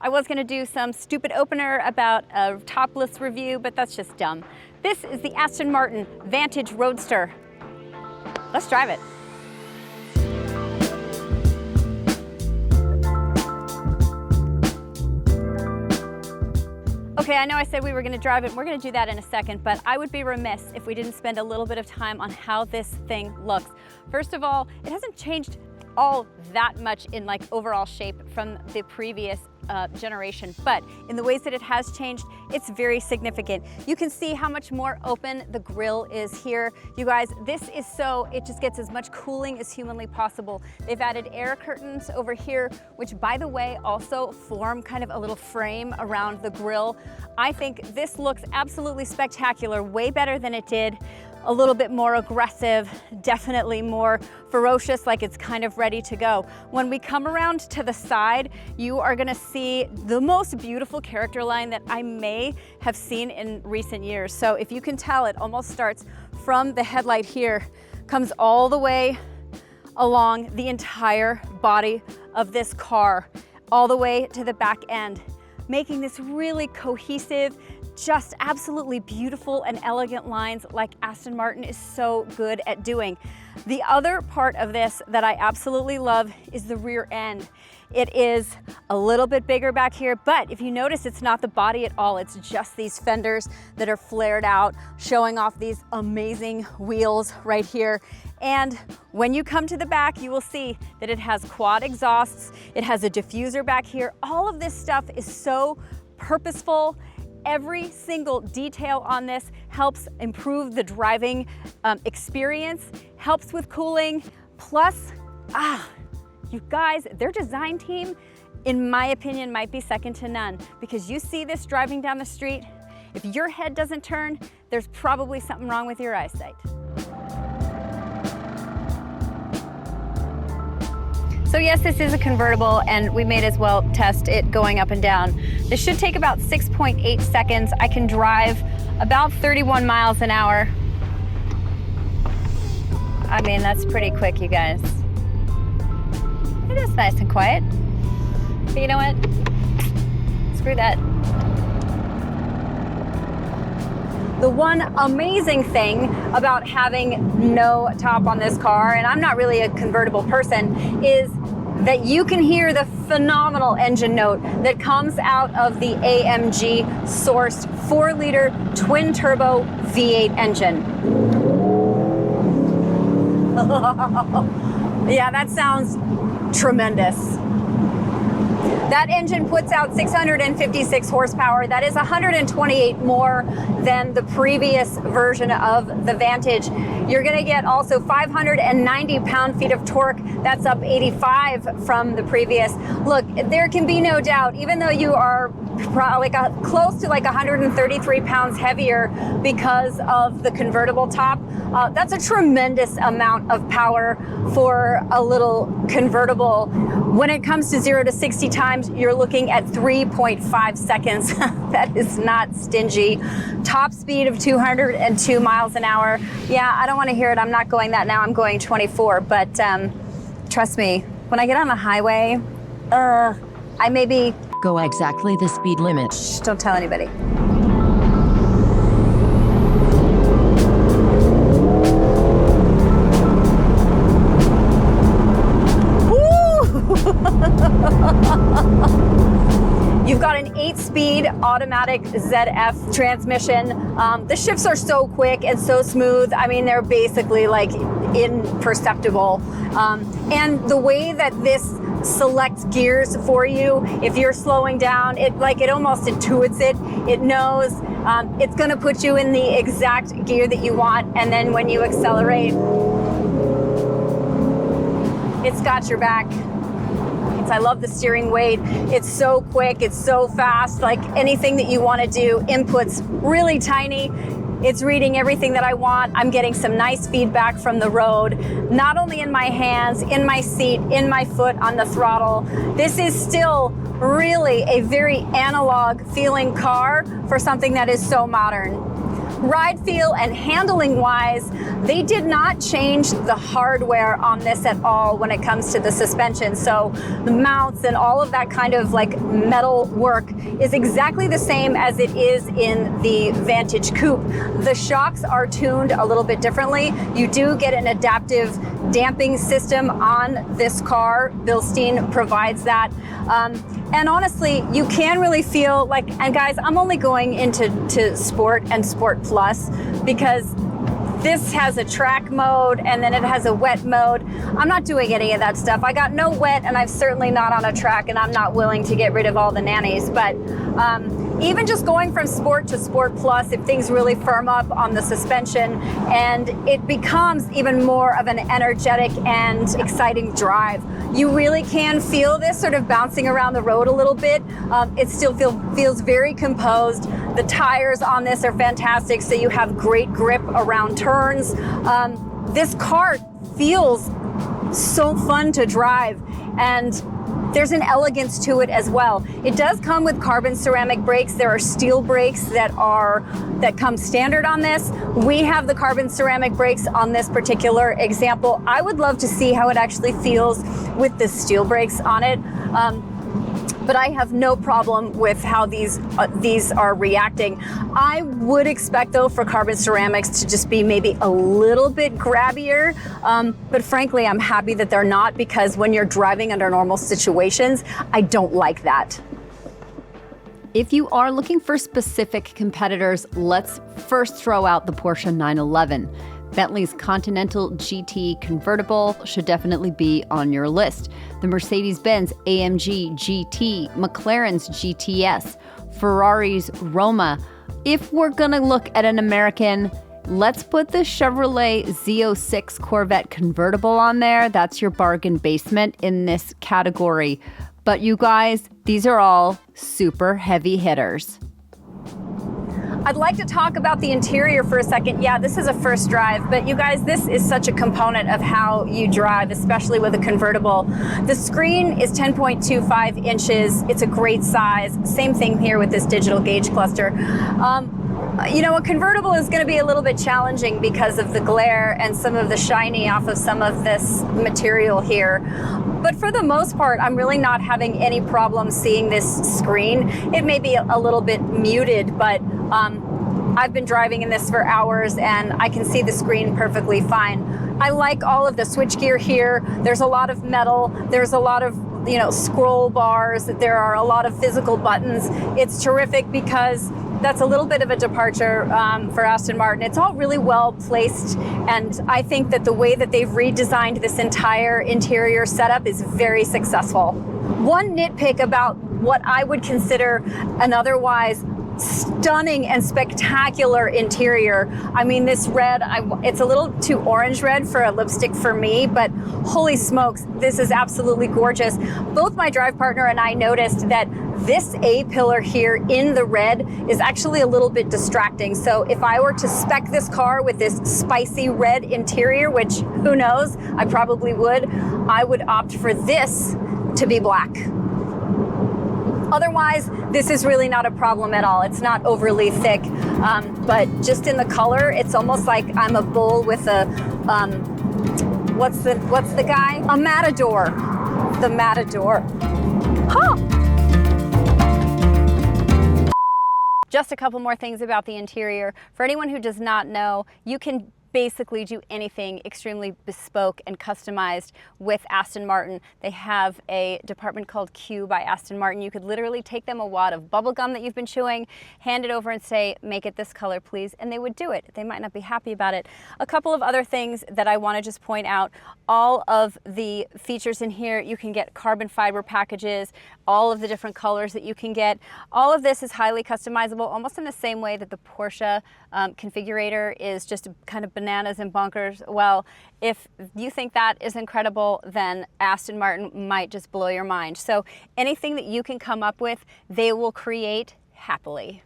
I was gonna do some stupid opener about a topless review, but that's just dumb. This is the Aston Martin Vantage Roadster. Let's drive it. Okay, I know I said we were gonna drive it, and we're gonna do that in a second, but I would be remiss if we didn't spend a little bit of time on how this thing looks. First of all, it hasn't changed all that much in like overall shape from the previous generation, but in the ways that it has changed, it's very significant. You can see how much more open the grille is here. You guys, this is so, it just gets as much cooling as humanly possible. They've added air curtains over here, which by the way, also form kind of a little frame around the grille. I think this looks absolutely spectacular, way better than it did. A little bit more aggressive, definitely more ferocious, like it's kind of ready to go. When we come around to the side, you are gonna see the most beautiful character line that I may have seen in recent years. So if you can tell, it almost starts from the headlight here, comes all the way along the entire body of this car, all the way to the back end, making this really cohesive, just absolutely beautiful and elegant lines like Aston Martin is so good at doing. The other part of this that I absolutely love is the rear end. It is a little bit bigger back here, but if you notice, it's not the body at all. It's just these fenders that are flared out, showing off these amazing wheels right here. And when you come to the back, you will see that it has quad exhausts. It has a diffuser back here. All of this stuff is so purposeful. Every single detail on this helps improve the driving experience, helps with cooling. Plus, you guys, their design team, in my opinion, might be second to none, because you see this driving down the street. If your head doesn't turn, there's probably something wrong with your eyesight. So yes, this is a convertible, and we may as well test it going up and down. This should take about 6.8 seconds. I can drive about 31 miles an hour. I mean, that's pretty quick, you guys. It is nice and quiet. But you know what? Screw that. The one amazing thing about having no top on this car, and I'm not really a convertible person, is that you can hear the phenomenal engine note that comes out of the AMG sourced 4-liter twin turbo V8 engine. Yeah, that sounds tremendous. That engine puts out 656 horsepower. That is 128 more than the previous version of the Vantage. You're gonna get also 590 pound-feet of torque. That's up 85 from the previous. Look, there can be no doubt, even though you are probably close to like 133 pounds heavier because of the convertible top, that's a tremendous amount of power for a little convertible. When it comes to 0 to 60 times, you're looking at 3.5 seconds. That is not stingy. Top speed of 202 miles an hour. Yeah, I don't want to hear it. I'm not going that now. I'm going 24. But trust me, when I get on the highway, I maybe go exactly the speed limit. Shh, don't tell anybody. You've got an 8-speed automatic ZF transmission. The shifts are so quick and so smooth. I mean, they're basically like imperceptible. And the way that this selects gears for you, if you're slowing down, it almost intuits it. It knows it's gonna put you in the exact gear that you want. And then when you accelerate, it's got your back. I love the steering weight. It's so quick, it's so fast. Like anything that you want to do, input's really tiny. It's reading everything that I want. I'm getting some nice feedback from the road, not only in my hands, in my seat, in my foot on the throttle. This is still really a very analog feeling car for something that is so modern. Ride feel and handling wise, they did not change the hardware on this at all when it comes to the suspension. So the mounts and all of that kind of like metal work is exactly the same as it is in the Vantage Coupe. The shocks are tuned a little bit differently. You do get an adaptive damping system on this car. Bilstein provides that. And honestly, you can really feel like, and guys, I'm only going into Sport and Sport Plus because this has a track mode and then it has a wet mode. I'm not doing any of that stuff. I got no wet and I'm certainly not on a track, and I'm not willing to get rid of all the nannies. But even just going from Sport to Sport Plus, if things really firm up on the suspension, and it becomes even more of an energetic and exciting drive. You really can feel this sort of bouncing around the road a little bit. It still feels very composed. The tires on this are fantastic, so you have great grip around turns. This car feels so fun to drive, and there's an elegance to it as well. It does come with carbon ceramic brakes. There are steel brakes that come standard on this. We have the carbon ceramic brakes on this particular example. I would love to see how it actually feels with the steel brakes on it. But I have no problem with how these are reacting. I would expect though for carbon ceramics to just be maybe a little bit grabbier, but frankly I'm happy that they're not, because when you're driving under normal situations, I don't like that. If you are looking for specific competitors, let's first throw out the Porsche 911. Bentley's Continental GT Convertible should definitely be on your list. The Mercedes-Benz AMG GT, McLaren's GTS, Ferrari's Roma. If we're gonna look at an American, let's put the Chevrolet Z06 Corvette Convertible on there. That's your bargain basement in this category. But you guys, these are all super heavy hitters. I'd like to talk about the interior for a second. Yeah, this is a first drive, but you guys, this is such a component of how you drive, especially with a convertible. The screen is 10.25 inches. It's a great size. Same thing here with this digital gauge cluster. You know, a convertible is going to be a little bit challenging because of the glare and some of the shiny off of some of this material here. But for the most part, I'm really not having any problem seeing this screen. It may be a little bit muted, but I've been driving in this for hours and I can see the screen perfectly fine. I like all of the switchgear here. There's a lot of metal. There's a lot of, you know, scroll bars. There are a lot of physical buttons. It's terrific because that's a little bit of a departure for Aston Martin. It's all really well placed, and I think that the way that they've redesigned this entire interior setup is very successul. One nitpick about what I would consider an otherwise stunning and spectacular interior. I mean, this red, it's a little too orange red for a lipstick for me, but holy smokes, this is absolutely gorgeous. Both my drive partner and I noticed that this A-pillar here in the red is actually a little bit distracting. So if I were to spec this car with this spicy red interior, which who knows, I probably would, I would opt for this to be black. Otherwise, this is really not a problem at all. It's not overly thick, but just in the color, it's almost like I'm a bull with a, what's the guy? A matador. The matador. Huh. Just a couple more things about the interior. For anyone who does not know, you can basically do anything extremely bespoke and customized with Aston Martin. They have a department called Q by Aston Martin. You could literally take them a wad of bubble gum that you've been chewing, hand it over and say, make it this color, please, and they would do it. They might not be happy about it. A couple of other things that I want to just point out, all of the features in here, you can get carbon fiber packages, all of the different colors that you can get. All of this is highly customizable, almost in the same way that the Porsche configurator is just kind of bananas and bonkers. Well, if you think that is incredible, then Aston Martin might just blow your mind. So anything that you can come up with, they will create happily.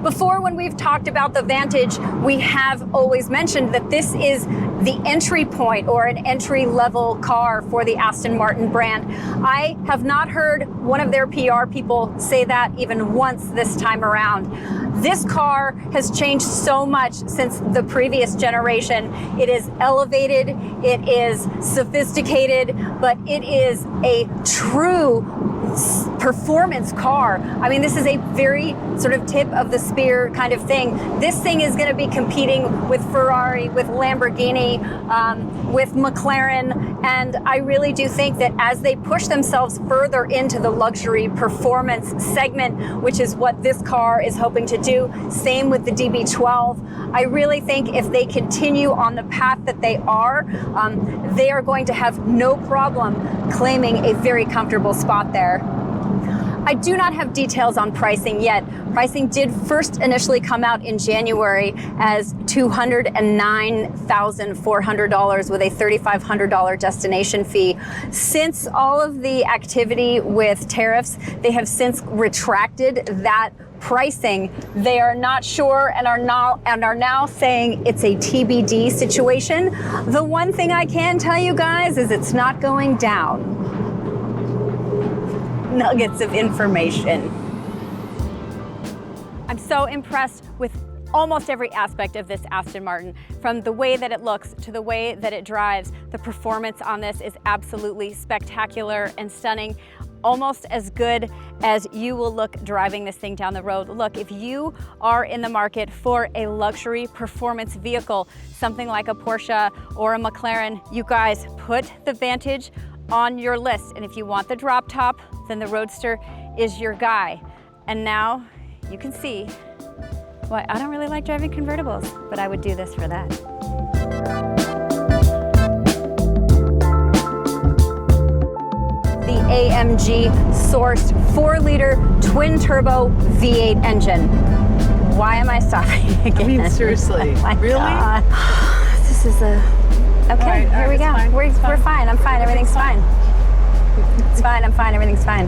Before, when we've talked about the Vantage, we have always mentioned that this is the entry point or an entry-level car for the Aston Martin brand. I have not heard one of their PR people say that even once this time around. This car has changed so much since the previous generation. It is elevated, it is sophisticated, but it is a true performance car. I mean, this is a very sort of tip of the spear kind of thing. This thing is going to be competing with Ferrari, with Lamborghini, with McLaren, and I really do think that as they push themselves further into the luxury performance segment, which is what this car is hoping to do, same with the DB12, I really think if they continue on the path that they are going to have no problem claiming a very comfortable spot there. I do not have details on pricing yet. Pricing did first initially come out in January as $209,400 with a $3,500 destination fee. Since all of the activity with tariffs, they have since retracted that pricing. They are not sure and are now saying it's a TBD situation. The one thing I can tell you guys is it's not going down. Nuggets of information. I'm so impressed with almost every aspect of this Aston Martin, from the way that it looks to the way that it drives. The performance on this is absolutely spectacular and stunning, almost as good as you will look driving this thing down the road. Look, if you are in the market for a luxury performance vehicle, something like a Porsche or a McLaren, you guys put the Vantage on your list. And if you want the drop top, then the Roadster is your guy. And now you can see why I don't really like driving convertibles, but I would do this for that. The AMG sourced 4-liter twin-turbo V8 engine. Why am I stopping again? I mean, seriously, Oh really? God. This is a... Okay, here we go. We're fine. I'm fine. Everything's fine. It's fine. I'm fine. Everything's fine.